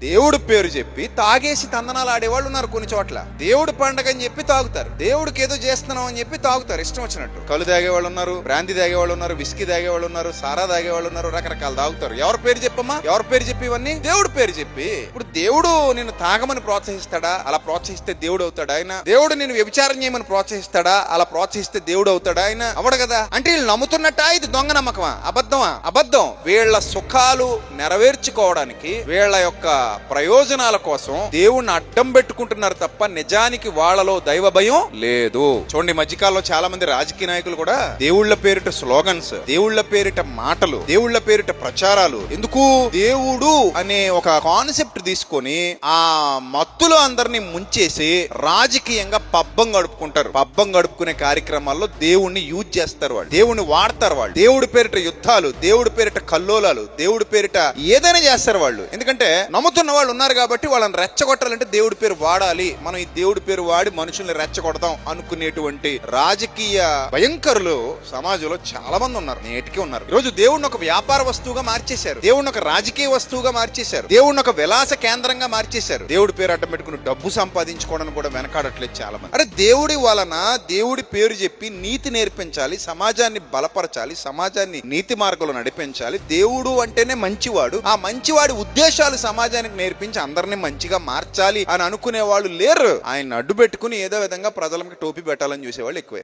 దేవుడు పేరు చెప్పి తాగేసి తందనాలు ఆడేవాళ్ళు ఉన్నారు కొన్ని చోట్ల. దేవుడు పండగ అని చెప్పి తాగుతారు, దేవుడికి ఏదో చేస్తున్నాం అని చెప్పి తాగుతారు ఇష్టం వచ్చినట్టు. కళ్ళు తాగేవాళ్ళు ఉన్నారు, బ్రాంతి తాగేవాళ్ళు ఉన్నారు, విస్కీ తాగేవాళ్ళు ఉన్నారు, సారా తాగేవాళ్ళు ఉన్నారు, రకరకాలు తాగుతారు. ఎవరి పేరు చెప్పమ్మా? ఎవరి పేరు చెప్పి ఇవన్నీ? దేవుడు పేరు చెప్పి. ఇప్పుడు దేవుడు నిన్ను తాగమని ప్రోత్సహిస్తాడా? అలా ప్రోత్సహిస్తే దేవుడు అవుతాడా ఆయన? దేవుడు నేను వ్యభిచారం చేయమని ప్రోత్సహిస్తాడా? అలా ప్రోత్సహిస్తే దేవుడు అవుతాడా ఆయన? అవడు కదా. అంటే వీళ్ళు నమ్ముతున్నట్టా ఇది దొంగ నమ్మకమా? అబద్ధమా? అబద్ధం. వీళ్ళ సుఖాలు నెరవేర్చుకోవడానికి, వీళ్ళ యొక్క ప్రయోజనాల కోసం దేవుణ్ణి అడ్డం పెట్టుకుంటున్నారు తప్ప నిజానికి వాళ్ళలో దైవ భయం లేదు. చూడండి, మధ్యకాలంలో చాలా మంది రాజకీయ నాయకులు కూడా దేవుళ్ళ పేరిట స్లోగన్స్, దేవుళ్ళ పేరిట మాటలు, దేవుళ్ళ పేరిట ప్రచారాలు. ఎందుకు? దేవుడు అనే ఒక కాన్సెప్ట్ తీసుకొని ఆ మత్తులో అందరినీ ముంచేసి రాజకీయంగా పబ్బం గడుపుకుంటారు. పబ్బం గడుపుకునే కార్యక్రమాల్లో దేవుణ్ణి యూజ్ చేస్తారు, వాళ్ళు దేవుణ్ణి వాడతారు. వాళ్ళు దేవుడి పేరిట యుద్ధాలు, దేవుడి పేరిట కల్లోలాలు, దేవుడి పేరిట ఏదైనా చేస్తారు వాళ్ళు. ఎందుకంటే నమ్ముతున్న వాళ్ళు ఉన్నారు కాబట్టి వాళ్ళని రెచ్చగొట్టాలంటే దేవుడి పేరు వాడాలి. మనం ఈ దేవుడి పేరు వాడి మనుషుల్ని రెచ్చగొడతాం అనుకునేటువంటి రాజకీయ భయంకరులు సమాజంలో చాలా మంది ఉన్నారు, నేటికి ఉన్నారు. ఈరోజు దేవుడిని ఒక వ్యాపార వస్తువుగా మార్చేశారు, దేవుడిని ఒక రాజకీయ వస్తువుగా మార్చేశారు, దేవుడిని ఒక విలాస కేంద్రంగా మార్చేశారు. దేవుడి పేరు అడ్డం పెట్టుకుని డబ్బు సంపాదించుకోవడానికి కూడా వెనకాడట్లేదు చాలా మంది. అరే, దేవుడి వలన దేవుడి పేరు చెప్పి నీతి నేర్పించాలి, సమాజాన్ని బలపరచాలి, సమాజాన్ని నీతి మార్గంలో నడిపించాలి. దేవుడు అంటేనే మంచివాడు, ఆ మంచివాడి ఉద్దేశాలు సమాజానికి నేర్పించి అందరినీ మంచిగా మార్చాలి అని అనుకునే వాళ్ళు లేరు. ఆయన అడ్డు పెట్టుకుని ఏదో విధంగా ప్రజలకు టోపీ పెట్టాలని చూసేవాళ్ళు ఎక్కువే.